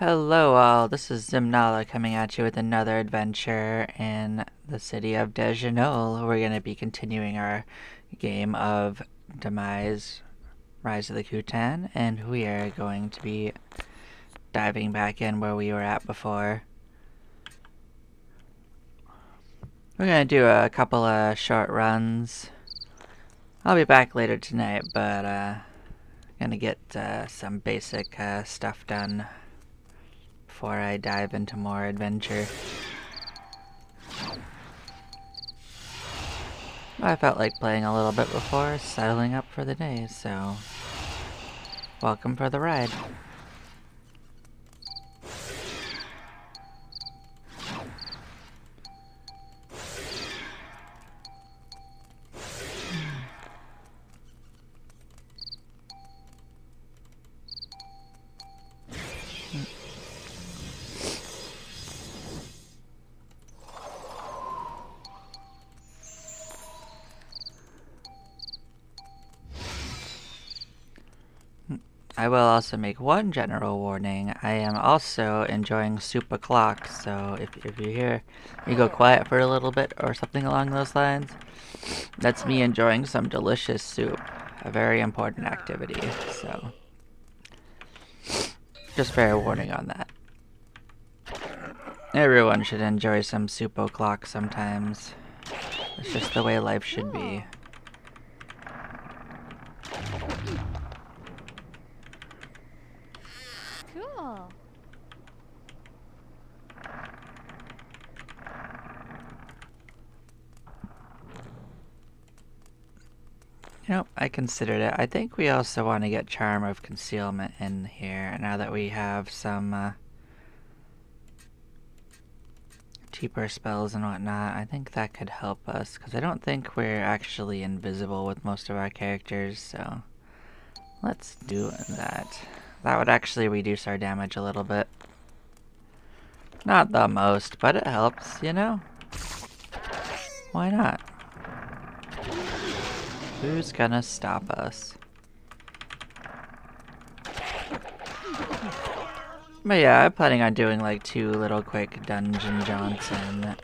Hello all, this is Zimnala coming at you with another adventure in the city of Dejanol. We're going to be continuing our game of Demise, Rise of the Kutan, and we are going to be diving back in where we were at before. We're going to do a couple of short runs. I'll be back later tonight, but going to get some basic stuff done before I dive into more adventure. I felt like playing a little bit before settling up for the day, so welcome for the ride. I will also make one general warning. I am also enjoying soup o'clock, so if you hear me go quiet for a little bit or something along those lines, that's me enjoying some delicious soup. A very important activity, so just fair warning on that. Everyone should enjoy some soup o'clock sometimes. It's just the way life should be. Cool. You know, I considered it. I think we also want to get Charm of Concealment in here now that we have some cheaper spells and whatnot. I think that could help us, because I don't think we're actually invisible with most of our characters, so let's do that. That would actually reduce our damage a little bit. Not the most, but it helps, you know? Why not? Who's gonna stop us? But yeah, I'm planning on doing like 2 little quick dungeon jaunts and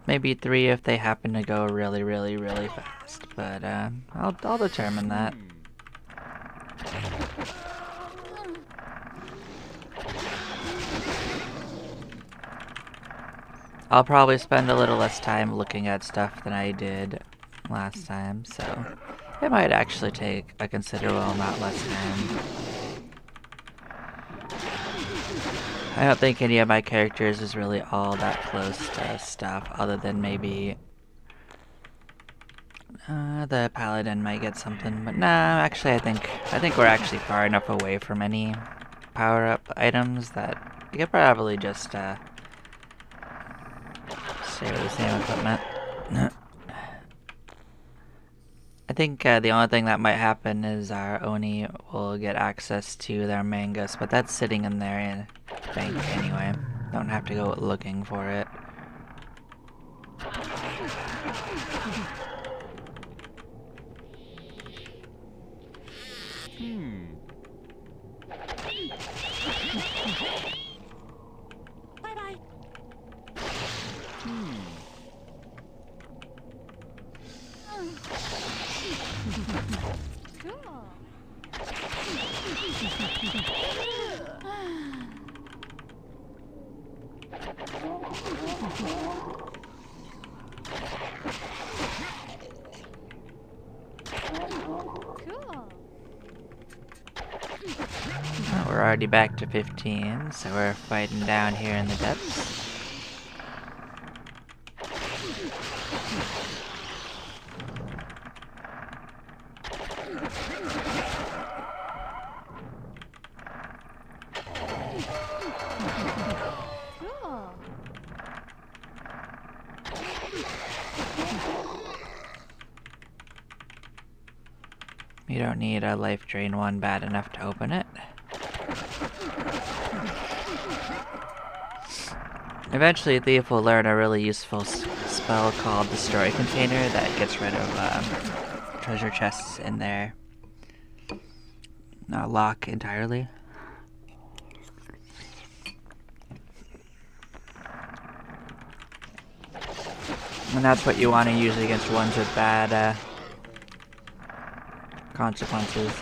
maybe 3 if they happen to go really fast. But I'll determine that. I'll probably spend a little less time looking at stuff than I did last time, so it might actually take a considerable amount less time. I don't think any of my characters is really all that close to stuff, other than maybe the paladin might get something, but nah. Actually, I think we're actually far enough away from any power-up items that you could probably just stay with the same equipment. I think the only thing that might happen is our Oni will get access to their mangus, but that's sitting in their bank anyway. Don't have to go looking for it. Bye-bye. Cool. Cool. Oh, we're already back to 15, so we're fighting down here in the depths. Cool. You don't need a life drain one bad enough to open it. Eventually, Thief will learn a really useful spell called Destroy Container that gets rid of treasure chests in there. lock entirely. And that's what you want to use against ones with bad consequences.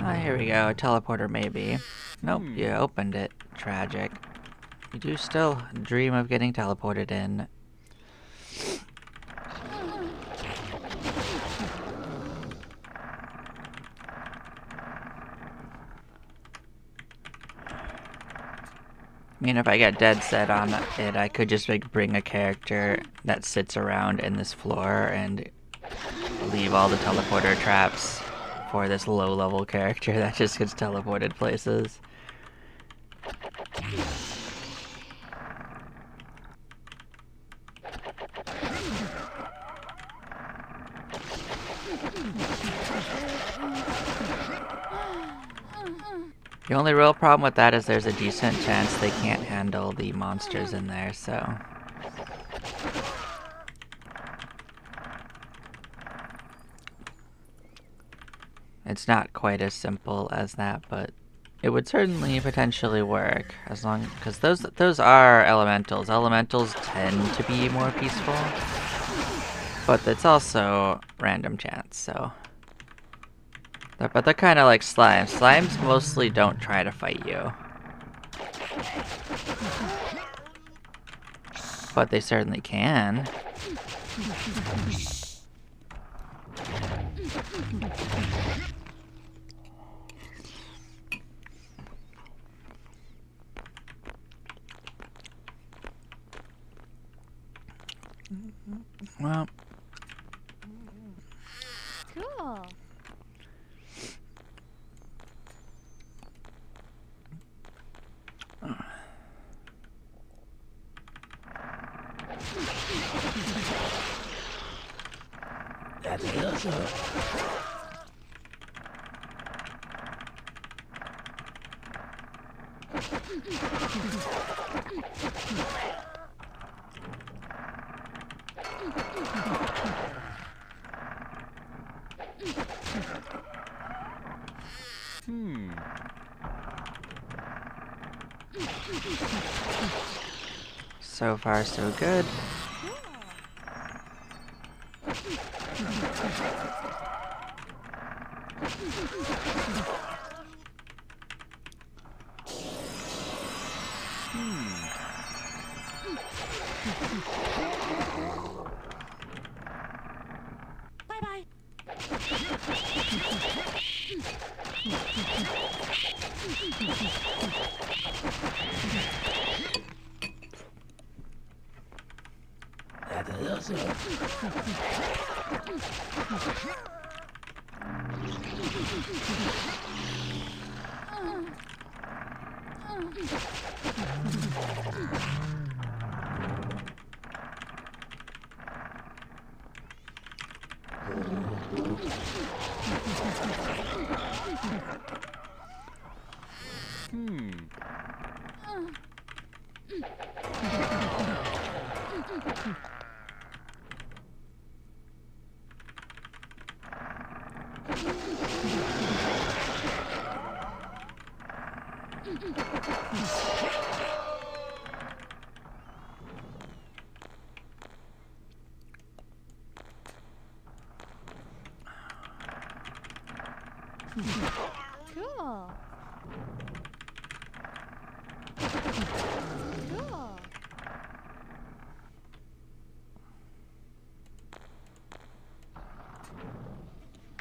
Ah, here we go. A teleporter, maybe. Nope, you opened it. Tragic. You do still dream of getting teleported in. I mean, if I get dead set on it, I could just like bring a character that sits around in this floor and leave all the teleporter traps for this low-level character that just gets teleported places. The only real problem with that is there's a decent chance they can't handle the monsters in there, so... It's not quite as simple as that, but it would certainly potentially work, as long... because those are elementals. Elementals tend to be more peaceful, but it's also random chance, so... But they're kind of like slimes. Slimes mostly don't try to fight you. But they certainly can. Well... Cool. So far, so good. Bye-bye.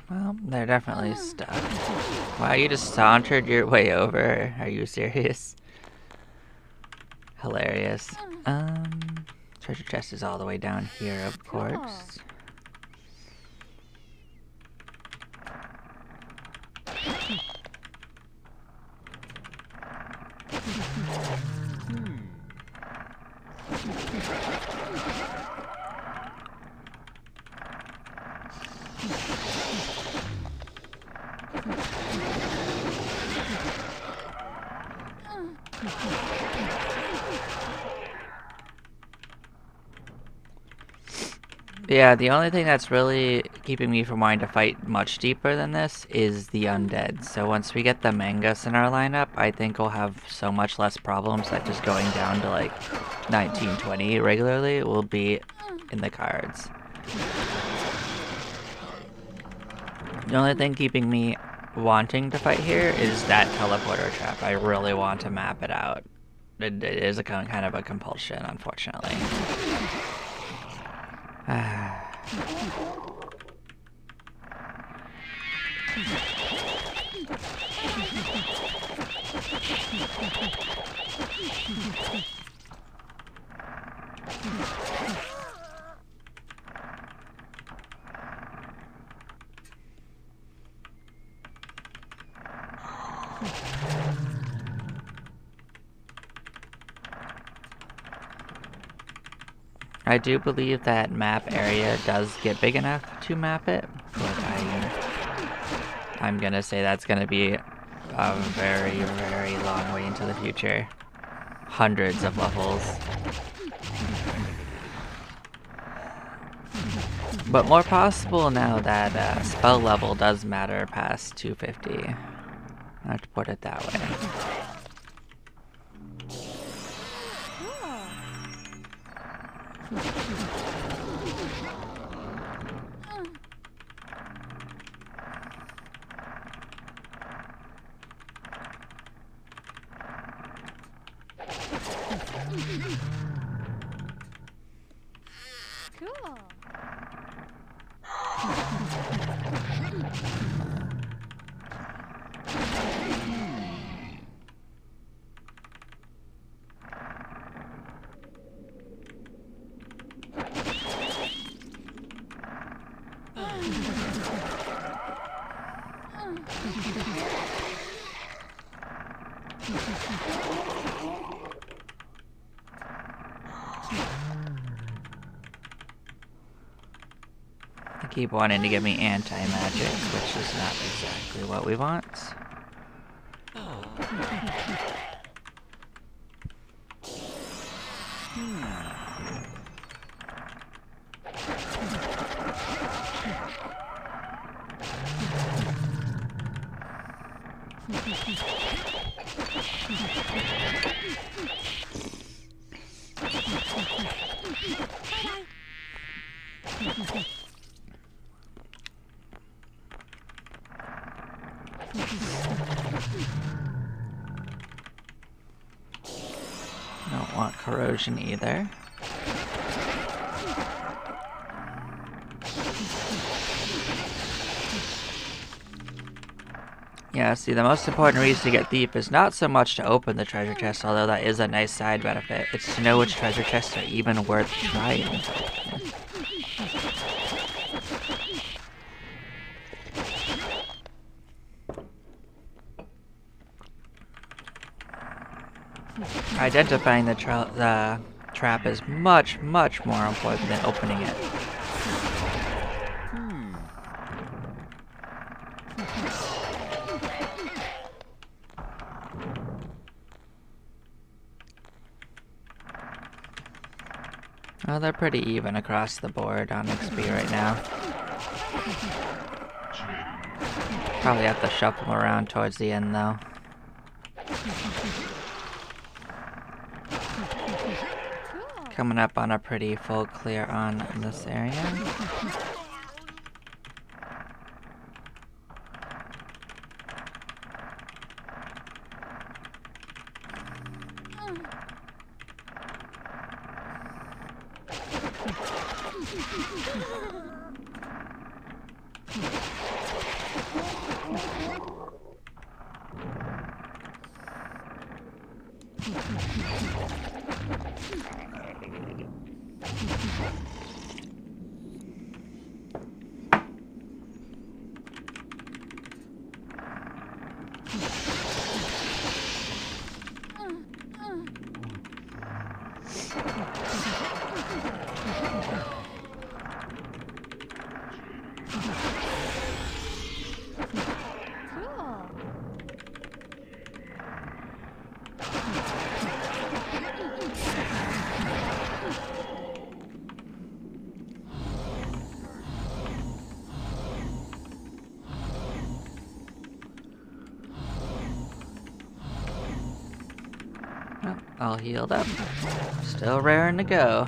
Well, they're definitely stuck. Wow, you just sauntered your way over. Are you serious? Hilarious. Treasure chest is all the way down here, of course. Yeah, the only thing that's really keeping me from wanting to fight much deeper than this is the undead. So once we get the Mangus in our lineup, I think we'll have so much less problems that just going down to like 1920 regularly will be in the cards. The only thing keeping me wanting to fight here is that teleporter trap. I really want to map it out. It is a kind of a compulsion, unfortunately. I do believe that map area does get big enough to map it, but I'm gonna say that's gonna be a very, very long way into the future. Hundreds of levels. But more possible now that spell level does matter past 250. I have to put it that way. Cool. They keep wanting to give me anti-magic, which is not exactly what we want. Don't want corrosion either. Yeah, see, the most important reason to get Thief is not so much to open the treasure chest, although that is a nice side benefit. It's to know which treasure chests are even worth trying to open. Identifying the trap is much, much more important than opening it. Well, they're pretty even across the board on XP right now. Probably have to shuffle them around towards the end, though. Coming up on a pretty full clear on this area. Cool. Well, all healed up. Still raring to go.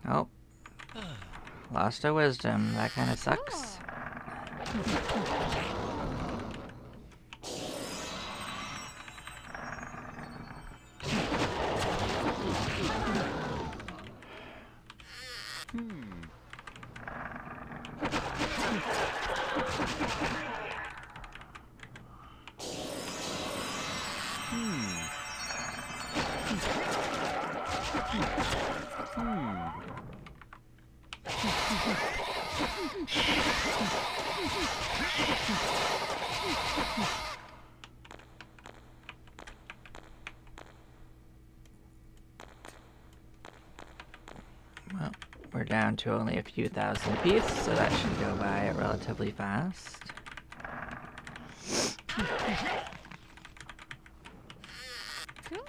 Oh, lost our wisdom. That kind of sucks. Well, we're down to only a few thousand piece, so that should go by relatively fast. Cool.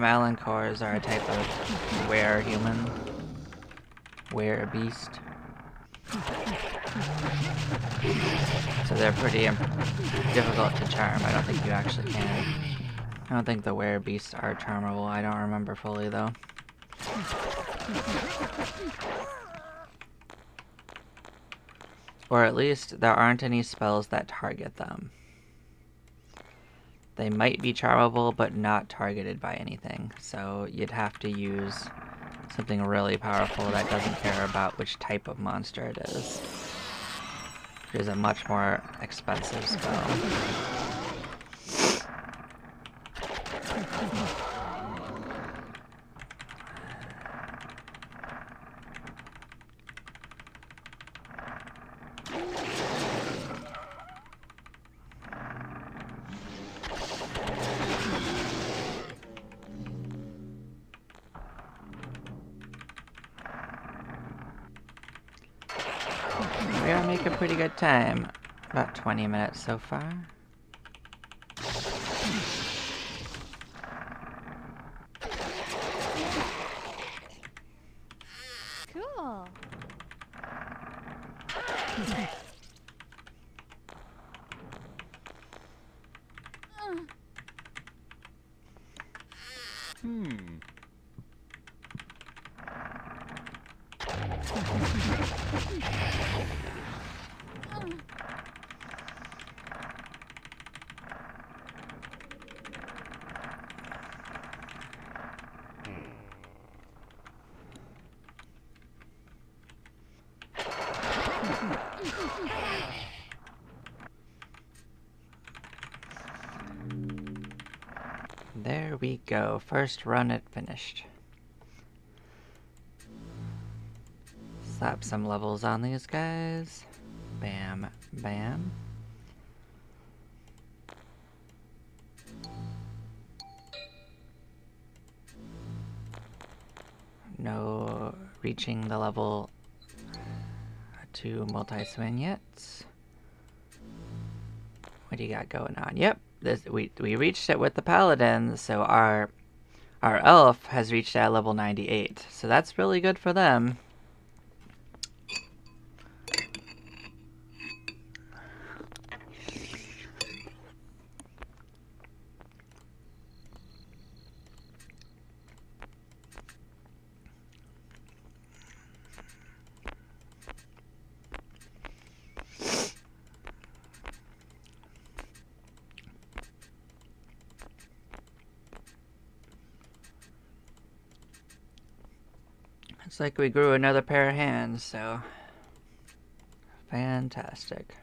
Malincors are a type of were-human. Were-beast. So they're pretty difficult to charm. I don't think you actually can. I don't think the were-beasts are charmable. I don't remember fully, though. Or at least, there aren't any spells that target them. They might be charmable, but not targeted by anything. So you'd have to use something really powerful that doesn't care about which type of monster it is. It is a much more expensive spell. We are making pretty good time. About 20 minutes so far. Cool. There we go. First run it finished. Slap some levels on these guys. Bam, bam. No reaching the level 2 multi-swing yet. What do you got going on? Yep, we reached it with the paladin, so our elf has reached at level 98. So that's really good for them. It's like we grew another pair of hands, so fantastic.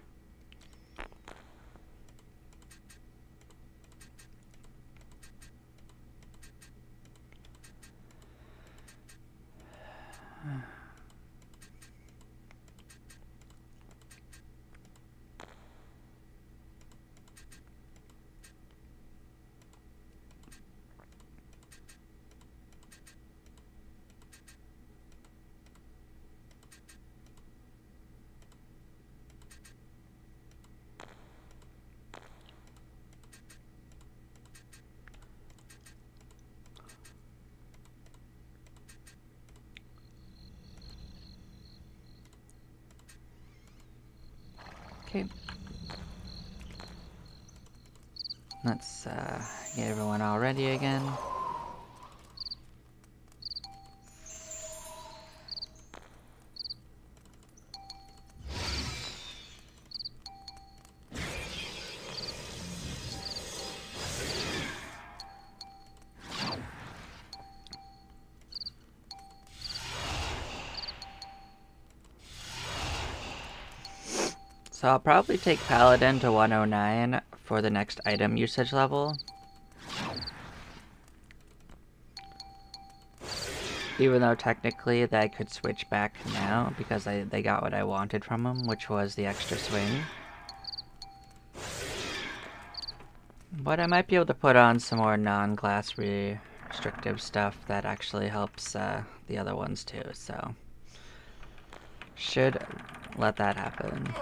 Okay. Let's get everyone all ready again. So I'll probably take Paladin to 109 for the next item usage level. Even though technically that could switch back now because they got what I wanted from them, which was the extra swing. But I might be able to put on some more non-class restrictive stuff that actually helps the other ones too, so should let that happen.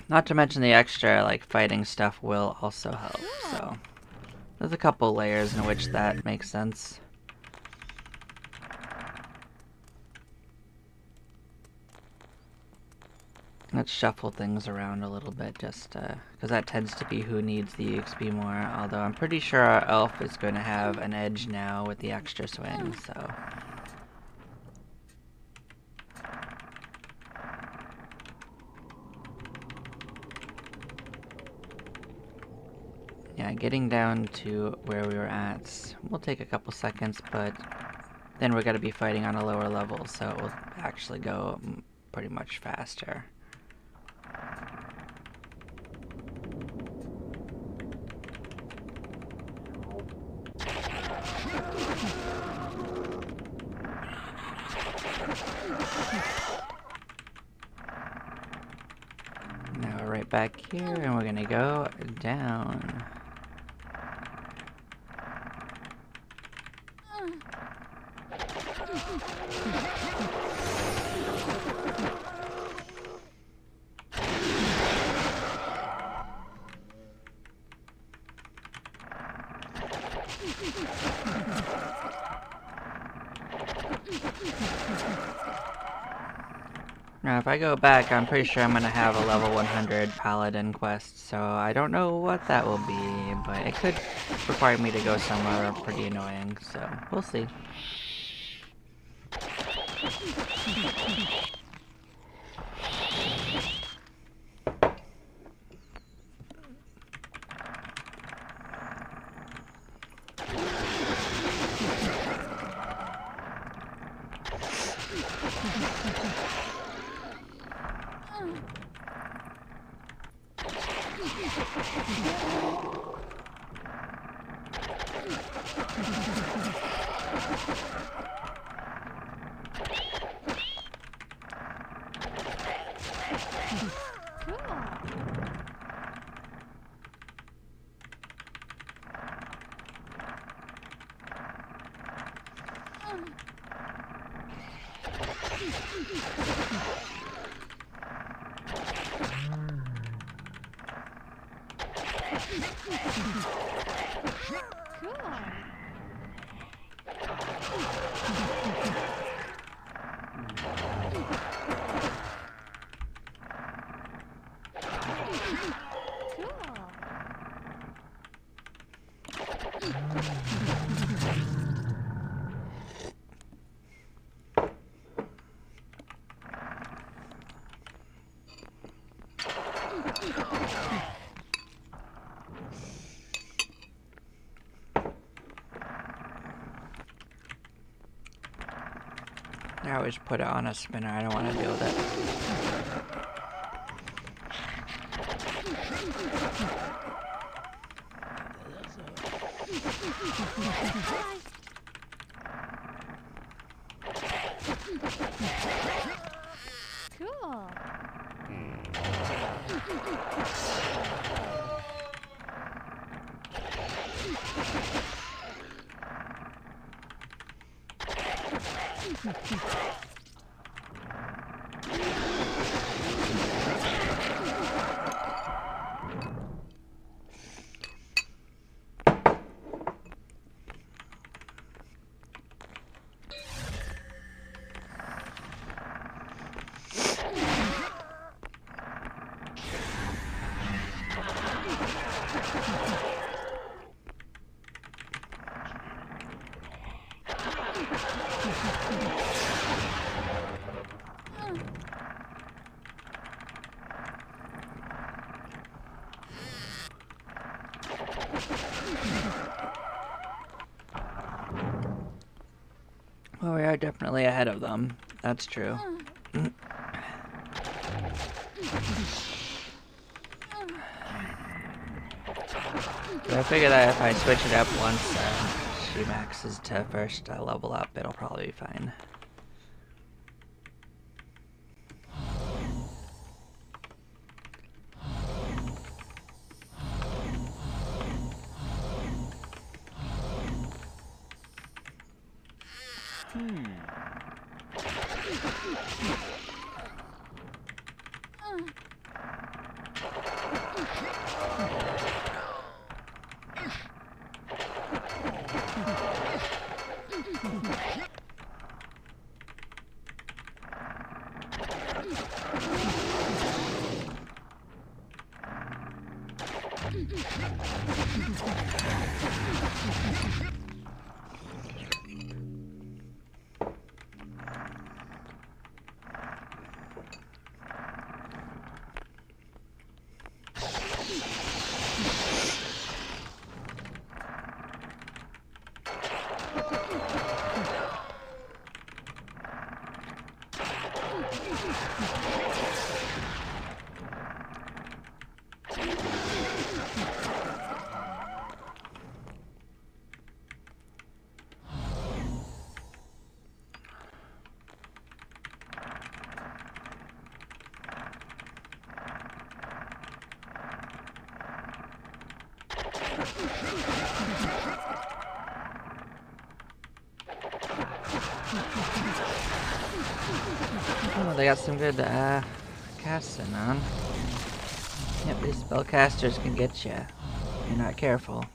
Not to mention the extra like fighting stuff will also help, so there's a couple layers in which that makes sense. Let's shuffle things around a little bit just because that tends to be who needs the EXP more, although I'm pretty sure our elf is going to have an edge now with the extra swing, so yeah, getting down to where we were at will take a couple seconds, but then we're going to be fighting on a lower level, so it will actually go pretty much faster. Now we're right back here, and we're going to go down. Now, if I go back, I'm pretty sure I'm going to have a level 100 Paladin quest, so I don't know what that will be, but it could require me to go somewhere pretty annoying, so we'll see. Cool. Cool. I always put it on a spinner. I don't want to deal with it. Cool. Well, we are definitely ahead of them. That's true. But I figure that if I switch it up once she maxes to first level up, it'll probably be fine. Oh, they got some good casting on. Yep, these spellcasters can get you if you're not careful.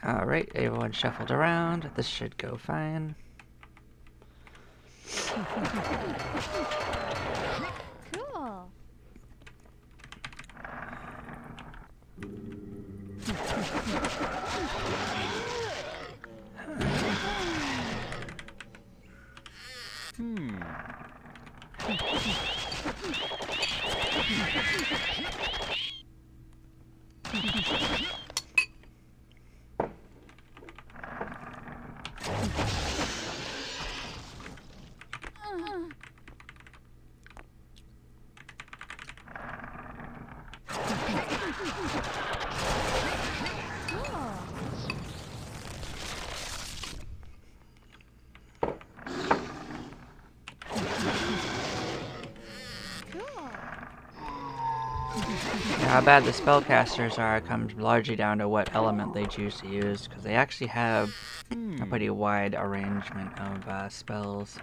Alright, everyone shuffled around. This should go fine. Cool. How bad the spellcasters are comes largely down to what element they choose to use, because they actually have a pretty wide arrangement of spells.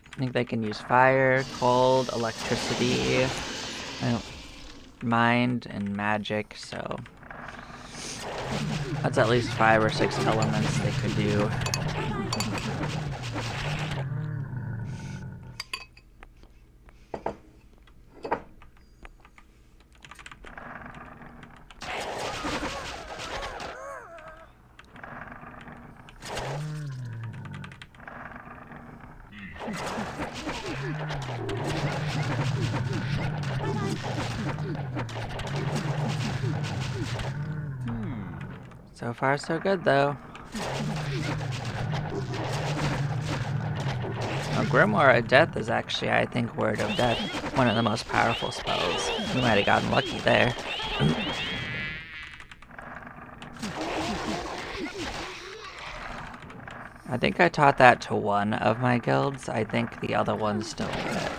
I think they can use fire, cold, electricity, mind, and magic, so that's at least 5 or 6 elements they could do. So far, so good, though. Now, Grimoire of Death is actually, I think, Word of Death, one of the most powerful spells. We might have gotten lucky there. I think I taught that to one of my guilds. I think the other ones still need it.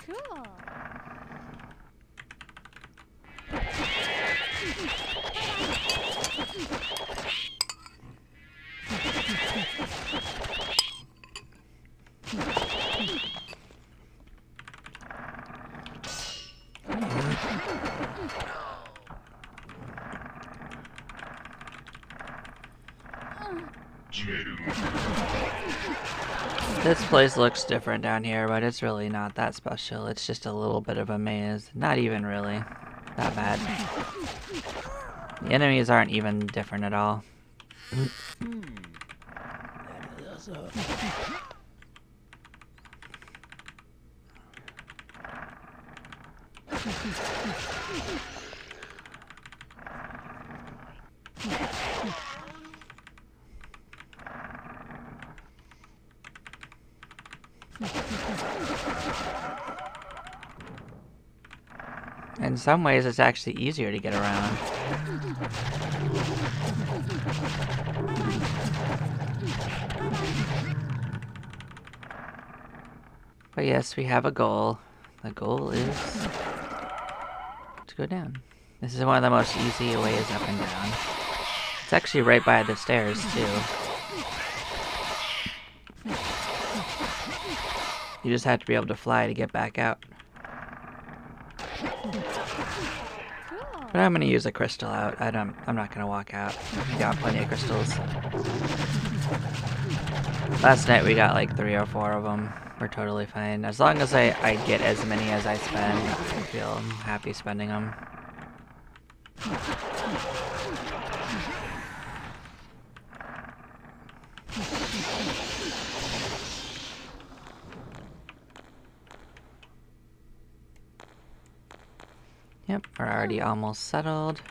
Cool. This place looks different down here, but it's really not that special. It's just a little bit of a maze. Not even really that bad. The enemies aren't even different at all. In some ways, it's actually easier to get around. But yes, we have a goal. The goal is to go down. This is one of the most easy ways up and down. It's actually right by the stairs, too. You just have to be able to fly to get back out. But I'm gonna use a crystal out. I'm not gonna walk out. We got plenty of crystals. Last night we got like 3 or 4 of them. We're totally fine. As long as I get as many as I spend, I feel happy spending them. Yep, we're already almost settled.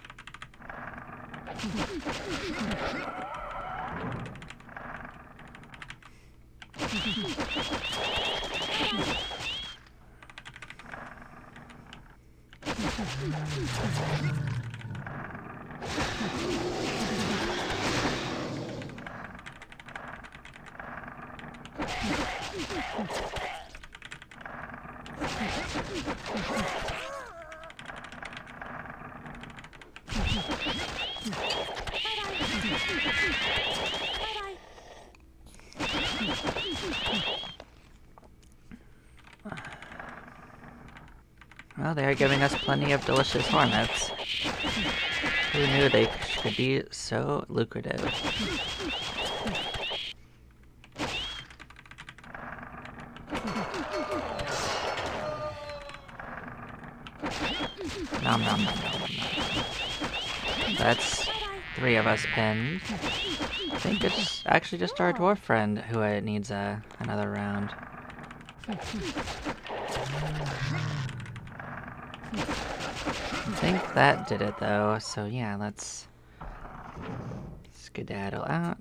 Well, they are giving us plenty of delicious hornets. Who knew they could be so lucrative? Nom nom nom nom nom nom. That's 3 of us pinned. I think it's actually just our dwarf friend who needs another round. I think that did it though, so yeah, let's skedaddle out.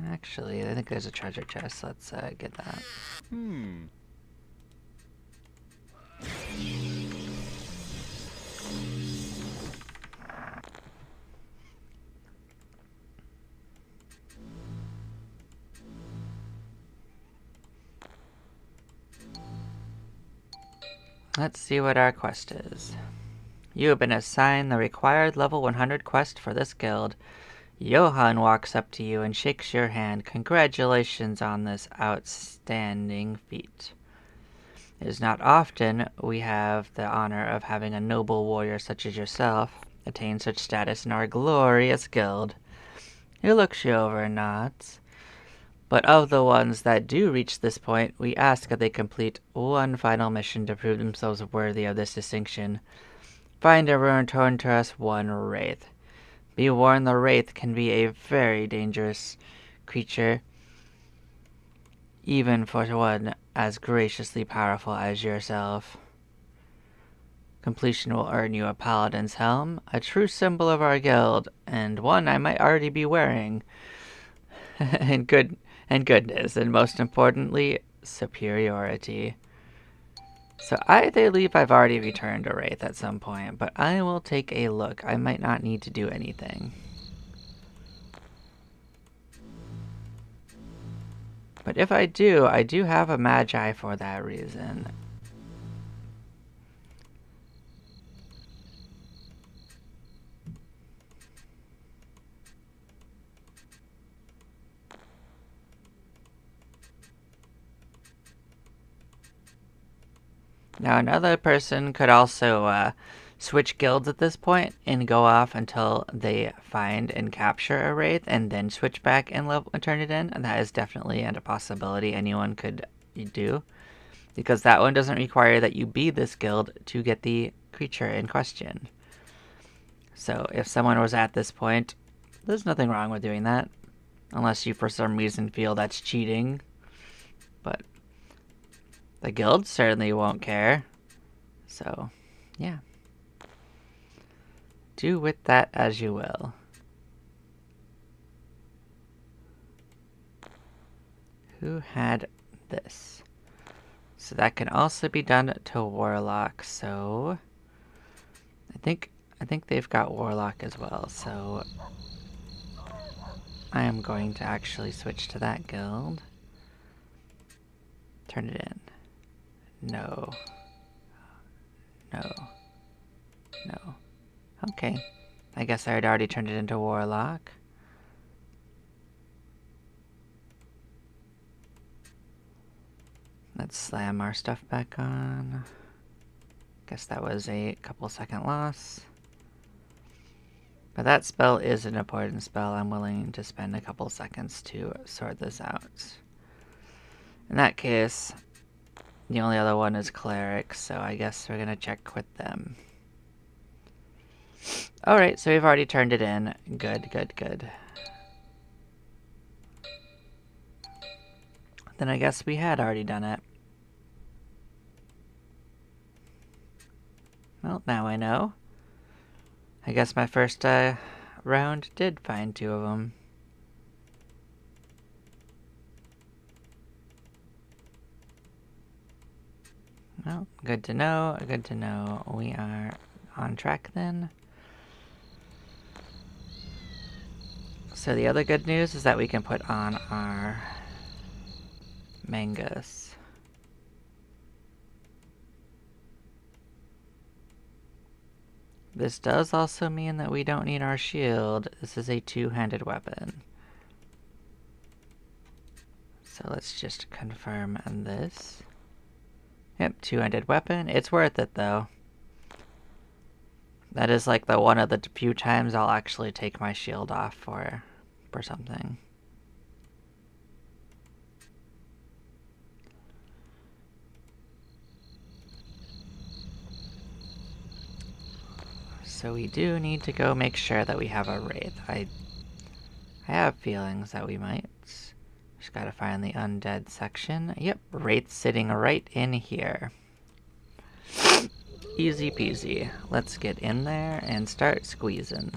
Actually, I think there's a treasure chest. Let's get that. Let's see what our quest is. You have been assigned the required level 100 quest for this guild. Johann walks up to you and shakes your hand. Congratulations on this outstanding feat. It is not often we have the honor of having a noble warrior such as yourself attain such status in our glorious guild. He looks you over and nods. But of the ones that do reach this point, we ask that they complete one final mission to prove themselves worthy of this distinction. Find and return to us one wraith. Be warned, the wraith can be a very dangerous creature, even for one as graciously powerful as yourself. Completion will earn you a paladin's helm, a true symbol of our guild, and one I might already be wearing. and goodness, and most importantly, superiority. So I believe I've already returned a wraith at some point, but I will take a look. I might not need to do anything. But if I do have a magi for that reason. Now another person could also switch guilds at this point and go off until they find and capture a wraith and then switch back and turn it in. And that is definitely a possibility anyone could do. Because that one doesn't require that you be this guild to get the creature in question. So if someone was at this point, there's nothing wrong with doing that. Unless you for some reason feel that's cheating. But the guild certainly won't care. So, yeah. Do with that as you will. Who had this? So that can also be done to Warlock, so I think they've got Warlock as well, so I am going to actually switch to that guild. Turn it in. No. No. No. Okay. I guess I had already turned it into Warlock. Let's slam our stuff back on. Guess that was a couple second loss. But that spell is an important spell. I'm willing to spend a couple seconds to sort this out. In that case, the only other one is Cleric, so I guess we're gonna check with them. Alright, so we've already turned it in. Good, good, good. Then I guess we had already done it. Well, now I know. I guess my first round did find 2 of them. Well, good to know, good to know. We are on track then. So the other good news is that we can put on our mangas. This does also mean that we don't need our shield. This is a 2-handed weapon. So let's just confirm this. Yep, 2-handed weapon. It's worth it though. That is like the one of the few times I'll actually take my shield off for something. So we do need to go make sure that we have a wraith. I have feelings that we might. Just gotta find the undead section. Yep, wraith sitting right in here. Easy peasy. Let's get in there and start squeezing.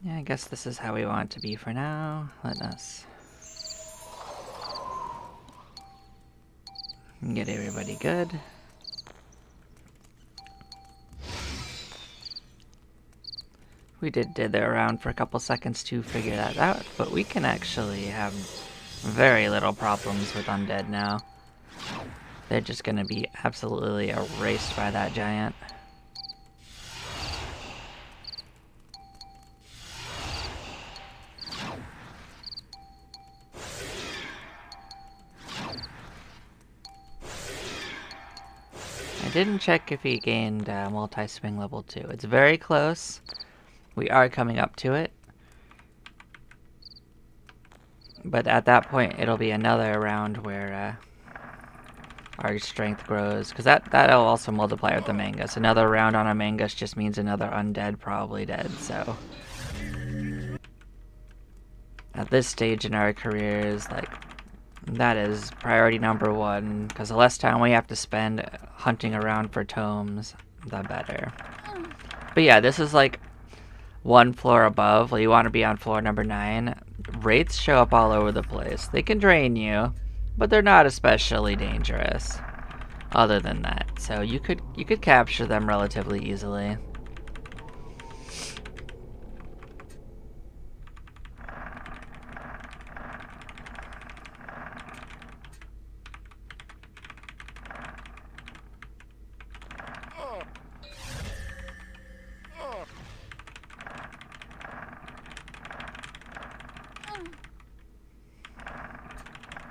Yeah, I guess this is how we want it to be for now. Let us get everybody good. We did dither around for a couple seconds to figure that out, but we can actually have very little problems with undead now. They're just gonna be absolutely erased by that giant. I didn't check if he gained multi-swing level 2. It's very close. We are coming up to it. But at that point, it'll be another round where our strength grows. Because that'll also multiply with the mangas. Another round on a mangus just means another undead probably dead, so... At this stage in our careers, like, that is priority number 1. Because the less time we have to spend hunting around for tomes, the better. But yeah, this is like 1 floor above. Well, you want to be on floor number 9. Wraiths show up all over the place. They can drain you, but they're not especially dangerous. Other than that, so you could capture them relatively easily.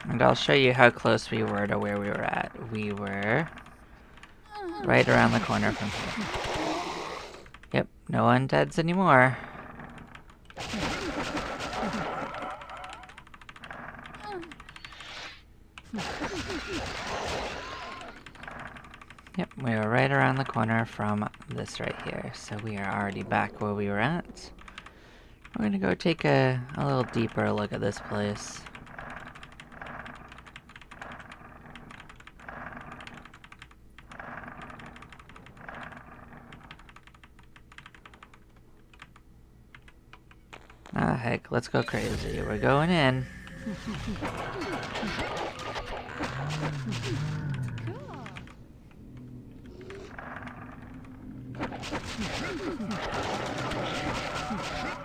And I'll show you how close we were to where we were at. We were right around the corner from here. Yep, no undeads anymore. Yep, we are right around the corner from this right here. So we are already back where we were at. We're gonna go take a little deeper look at this place. heck, let's go crazy. We're going in. Cool.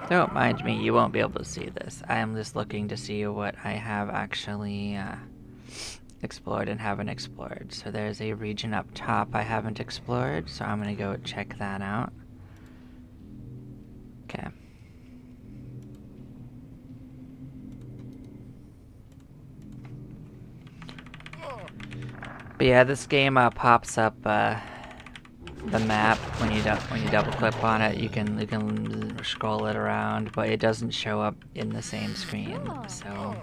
Don't mind me, you won't be able to see this. I am just looking to see what I have actually explored and haven't explored. So there's a region up top I haven't explored, so I'm gonna go check that out. Okay. But yeah, this game pops up the map when you double click on it. You can scroll it around, but it doesn't show up in the same screen. Cool. So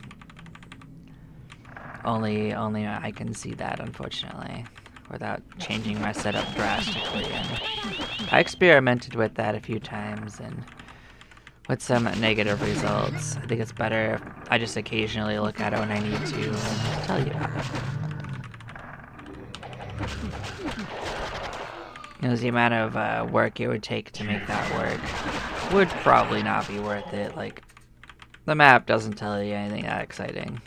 only I can see that, unfortunately, without changing my setup drastically. And I experimented with that a few times and with some negative results. I think it's better if I just occasionally look at it when I need to and tell you about it. Because the amount of work it would take to make that work would probably not be worth it. Like, the map doesn't tell you anything that exciting.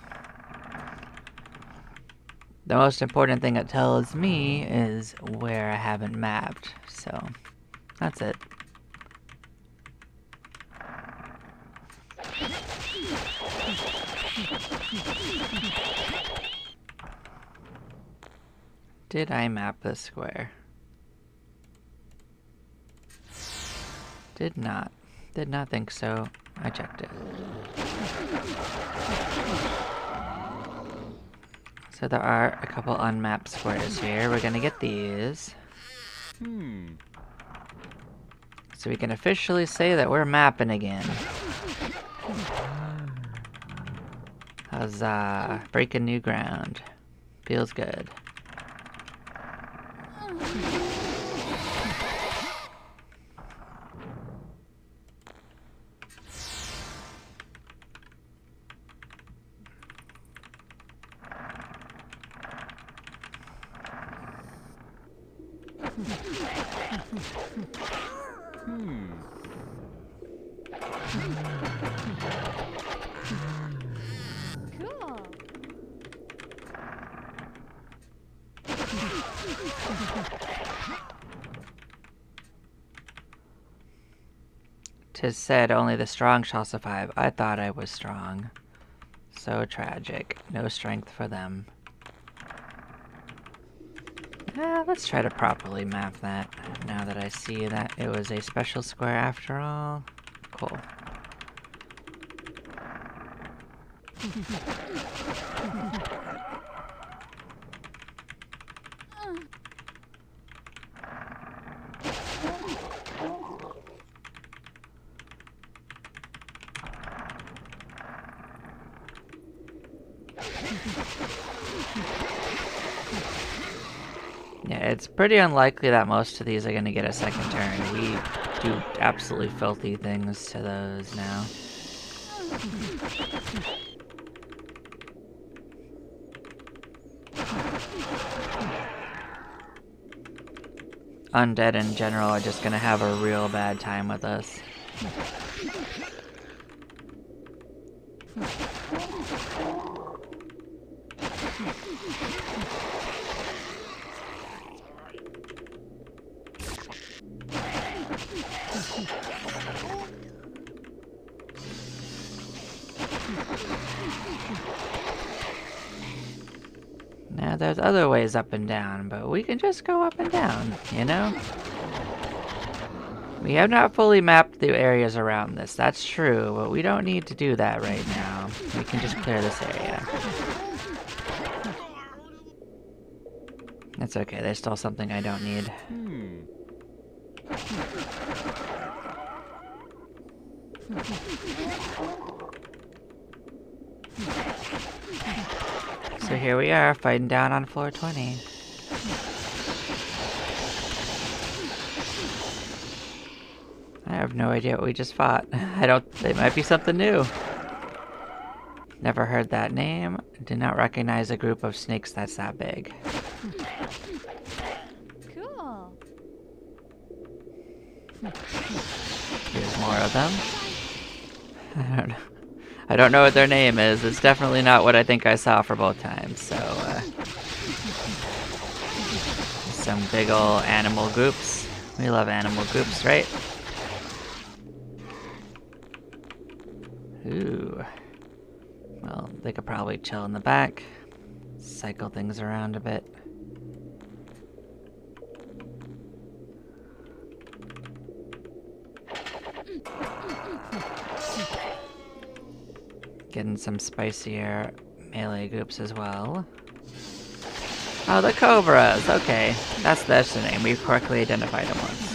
The most important thing it tells me is where I haven't mapped, so that's it. Did I map this square? Did not. Did not think so. I checked it. So there are a couple unmapped squares here. We're gonna get these. So we can officially say that we're mapping again. Huzzah. Breaking new ground. Feels good. Cool. "'Tis said only the strong shall survive. I thought I was strong. So tragic. No strength for them." Let's try to properly map that, now that I see that it was a special square after all. Cool. Yeah, it's pretty unlikely that most of these are going to get a second turn. We do absolutely filthy things to those now. Undead in general are just going to have a real bad time with us. Now, there's other ways up and down, but we can just go up and down, you know? We have not fully mapped the areas around this, that's true, but we don't need to do that right now. We can just clear this area. That's okay, there's still something I don't need. So here we are, fighting down on floor 20. I have no idea what we just fought. It might be something new. Never heard that name. Did not recognize a group of snakes that's that big. Cool. Here's more of them. I don't know. I don't know what their name is. It's definitely not what I think I saw for both times. So, some big ol' animal groups. We love animal groups, right? Ooh. Well, they could probably chill in the back. Cycle things around a bit. Getting some spicier melee groups as well. Oh, the Cobras! Okay. That's the name. We've correctly identified them once.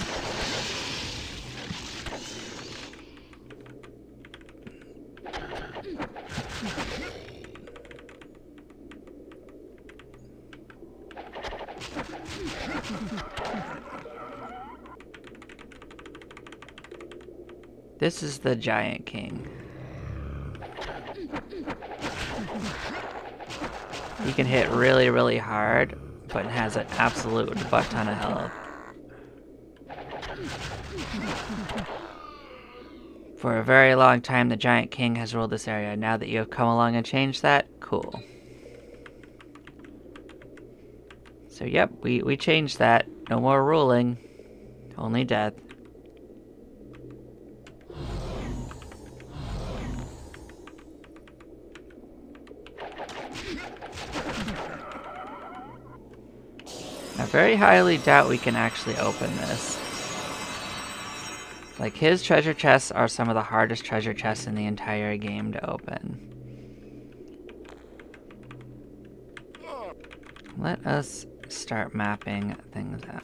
This is the Giant King. He can hit really, really hard, but has an absolute butt ton of health. For a very long time, the Giant King has ruled this area. Now that you have come along and changed that, cool. So yep, we changed that. No more ruling, only death. I very highly doubt we can actually open this. Like, his treasure chests are some of the hardest treasure chests in the entire game to open. Let us start mapping things out.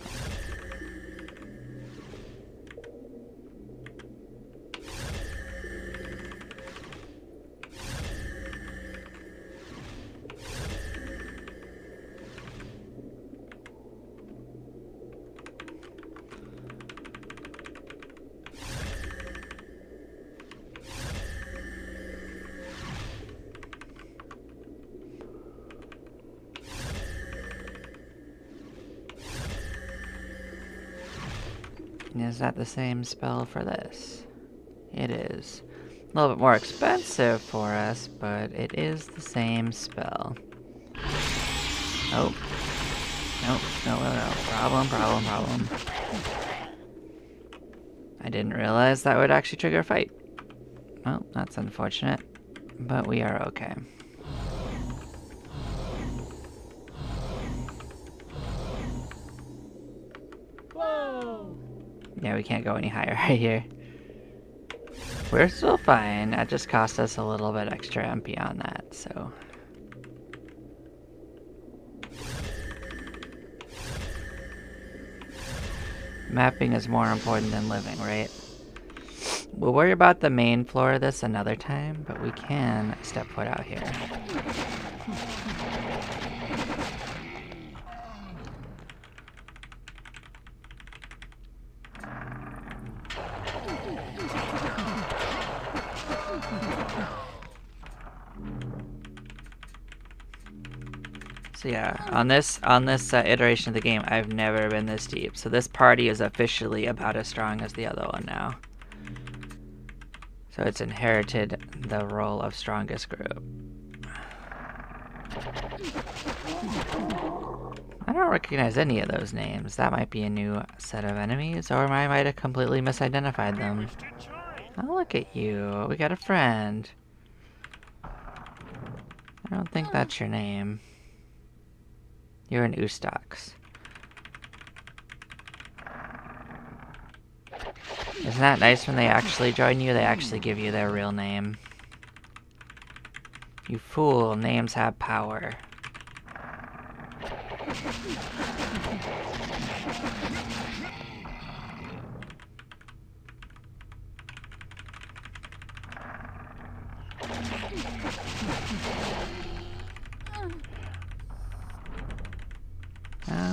Is that the same spell for this? It is. A little bit more expensive for us, but it is the same spell. Oh. Nope, no. Problem. I didn't realize that would actually trigger a fight. Well, that's unfortunate, but we are okay. Whoa! Yeah, we can't go any higher right here. We're still fine. That just cost us a little bit extra MP on that, so. Mapping is more important than living, right? We'll worry about the main floor of this another time, but we can step foot out here. So yeah, on this iteration of the game, I've never been this deep. So this party is officially about as strong as the other one now. So it's inherited the role of strongest group. I don't recognize any of those names. That might be a new set of enemies, or I might have completely misidentified them. Oh, look at you. We got a friend. I don't think that's your name. You're an Ustax. Isn't that nice when they actually join you? They actually give you their real name. You fool, names have power.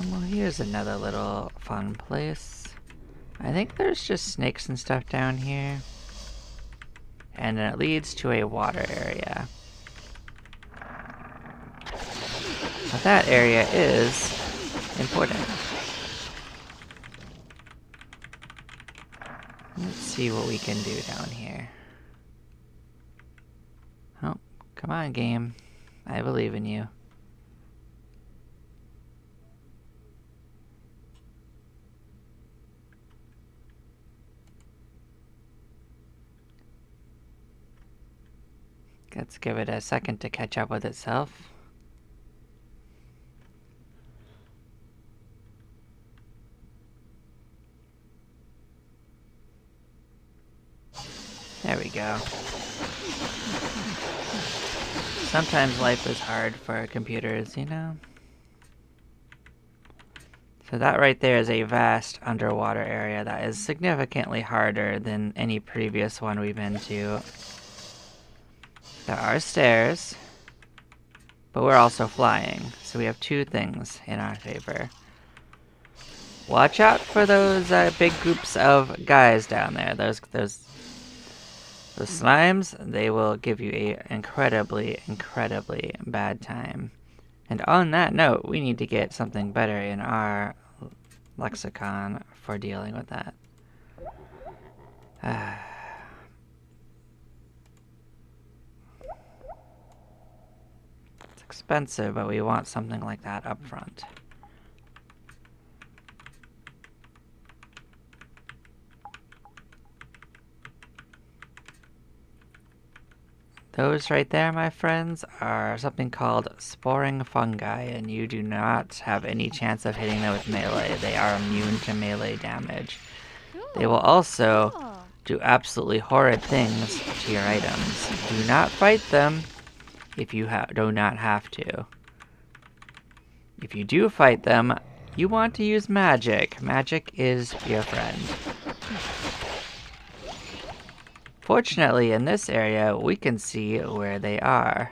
Well, here's another little fun place. I think there's just snakes and stuff down here. And it leads to a water area. But that area is important. Let's see what we can do down here. Come on, game. I believe in you. Let's give it a second to catch up with itself. There we go. Sometimes life is hard for computers, you know? So that right there is a vast underwater area that is significantly harder than any previous one we've been to. There are stairs, but we're also flying, so we have two things in our favor. Watch out for those big groups of guys down there. Those slimes, they will give you a incredibly bad time. And on that note, we need to get something better in our lexicon for dealing with that. It's expensive, but we want something like that up front. Those right there, my friends, are something called sporing fungi, and you do not have any chance of hitting them with melee. They are immune to melee damage. They will also do absolutely horrid things to your items. Do not fight them if you do not have to. If you do fight them, you want to use magic. Magic is your friend. Fortunately, in this area, we can see where they are.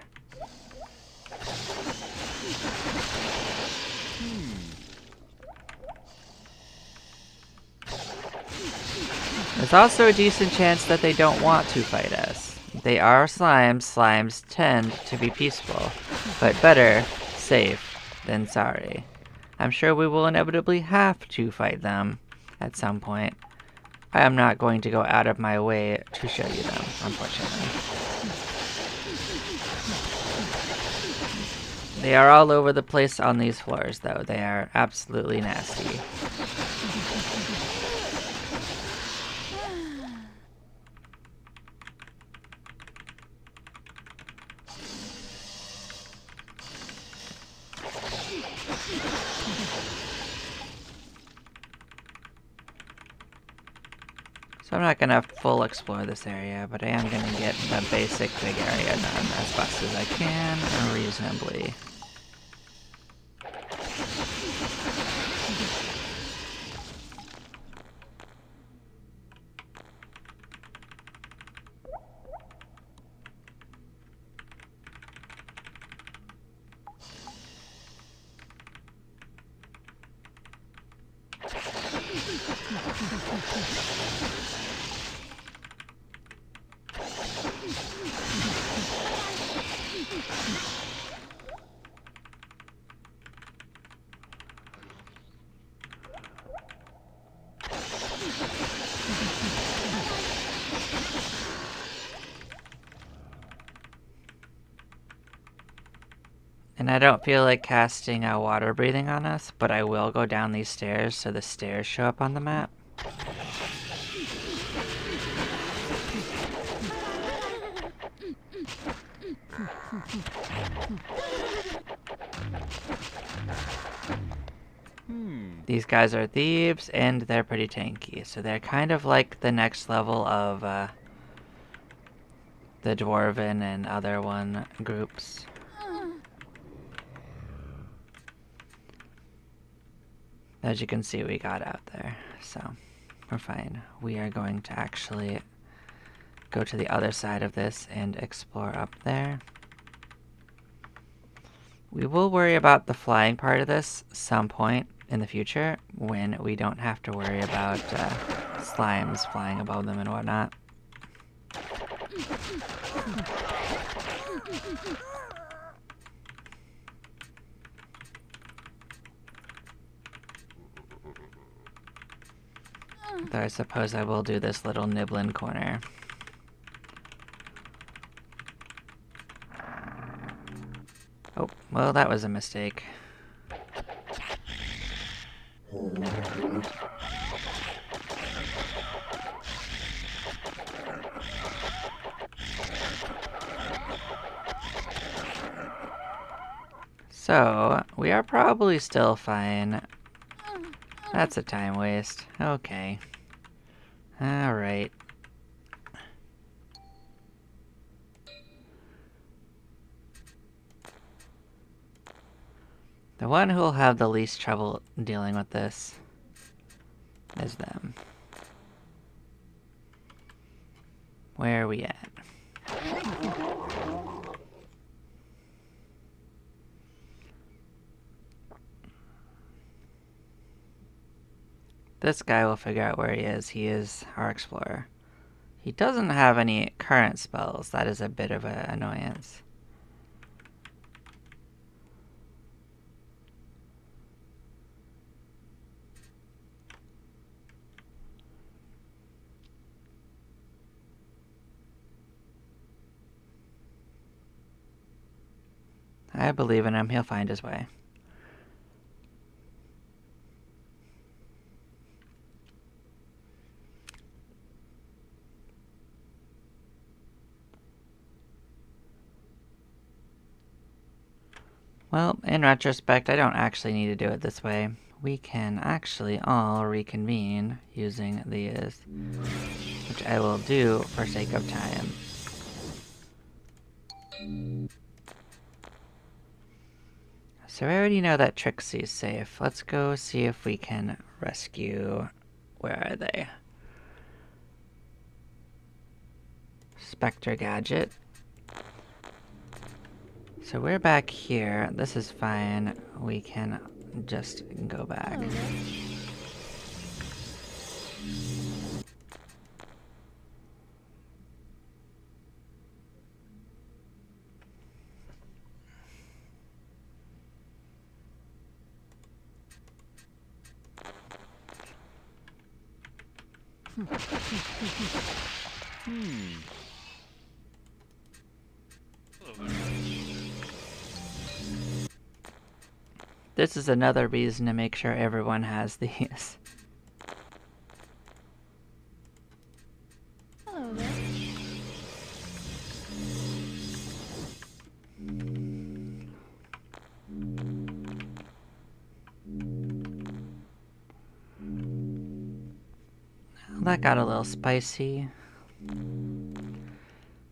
There's also a decent chance that they don't want to fight us. They are slimes. Slimes tend to be peaceful, but better safe than sorry. I'm sure we will inevitably have to fight them at some point. I am not going to go out of my way to show you them, unfortunately. They are all over the place on these floors, though. They are absolutely nasty. So I'm not going to full explore this area, but I am going to get the basic big area done as fast as I can and reasonably. And I don't feel like casting a water breathing on us, but I will go down these stairs so the stairs show up on the map. These guys are thieves, and they're pretty tanky, so they're kind of like the next level of the Dwarven and other one groups. As you can see, we got out there, so we're fine. We are going to actually go to the other side of this and explore up there. We will worry about the flying part of this some point in the future when we don't have to worry about slimes flying above them and whatnot. Though I suppose I will do this little nibbling corner. Oh, well, that was a mistake. So, we are probably still fine. That's a time waste. Okay. Alright. The one who'll have the least trouble dealing with this is them. Where are we at? This guy will figure out where he is. He is our explorer. He doesn't have any current spells. That is a bit of an annoyance. I believe in him. He'll find his way. Well, in retrospect, I don't actually need to do it this way. We can actually all reconvene using these, which I will do for sake of time. So I already know that Trixie's safe. Let's go see if we can rescue... Where are they? Spectre Gadget. So we're back here. This is fine. We can just go back. This is another reason to make sure everyone has these. Hello there. That got a little spicy.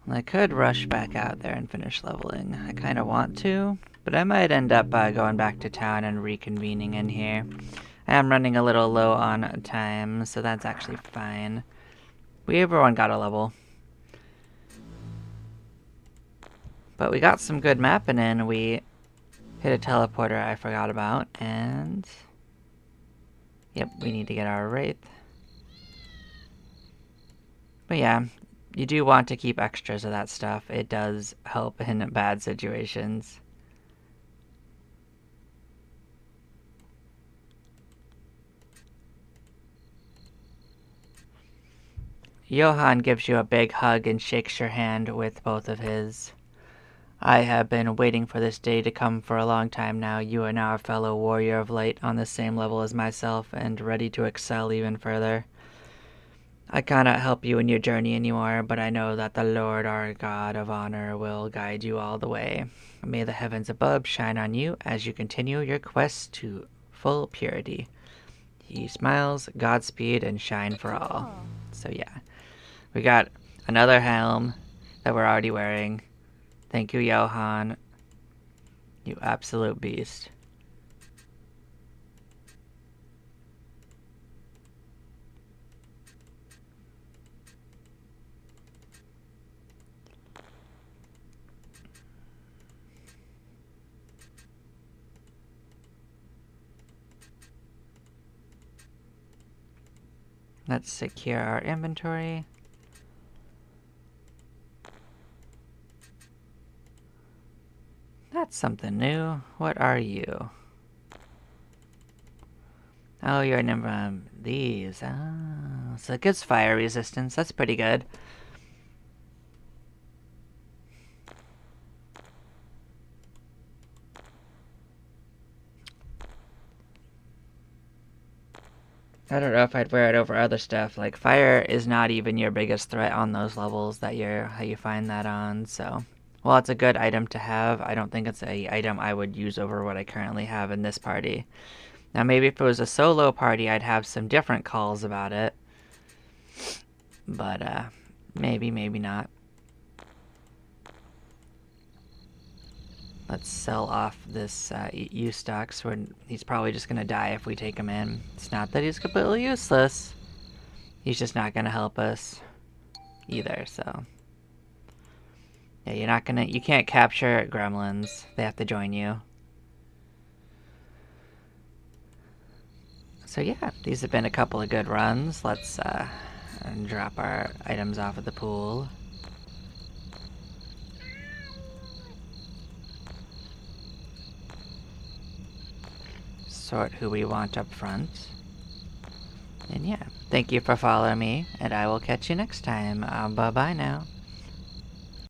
I could rush back out there and finish leveling. I kind of want to, but I might end up going back to town and reconvening in here. I am running a little low on time, so that's actually fine. Everyone got a level. But we got some good mapping in. We hit a teleporter I forgot about, and... Yep, we need to get our Wraith. But yeah, you do want to keep extras of that stuff. It does help in bad situations. Johann gives you a big hug and shakes your hand with both of his. I have been waiting for this day to come for a long time now. You are now a fellow warrior of light on the same level as myself and ready to excel even further. I cannot help you in your journey anymore, but I know that the Lord our God of honor will guide you all the way. May the heavens above shine on you as you continue your quest to full purity. He smiles, Godspeed, and shine for all. So yeah, we got another helm that we're already wearing. Thank you, Johann. You absolute beast. Let's secure our inventory. That's something new. What are you? Oh, you're a number of these. Oh, so it gives fire resistance. That's pretty good. I don't know if I'd wear it over other stuff. Like fire is not even your biggest threat on those levels that you find that on. So, well, it's a good item to have. I don't think it's a item I would use over what I currently have in this party. Now, maybe if it was a solo party, I'd have some different calls about it. But maybe not. Let's sell off this Eustax. He's probably just gonna die if we take him in. It's not that he's completely useless. He's just not gonna help us either. So yeah, you can't capture gremlins. They have to join you. So yeah, these have been a couple of good runs. Let's drop our items off at the pool. Sort who we want up front. And yeah, thank you for following me, and I will catch you next time. Bye bye now.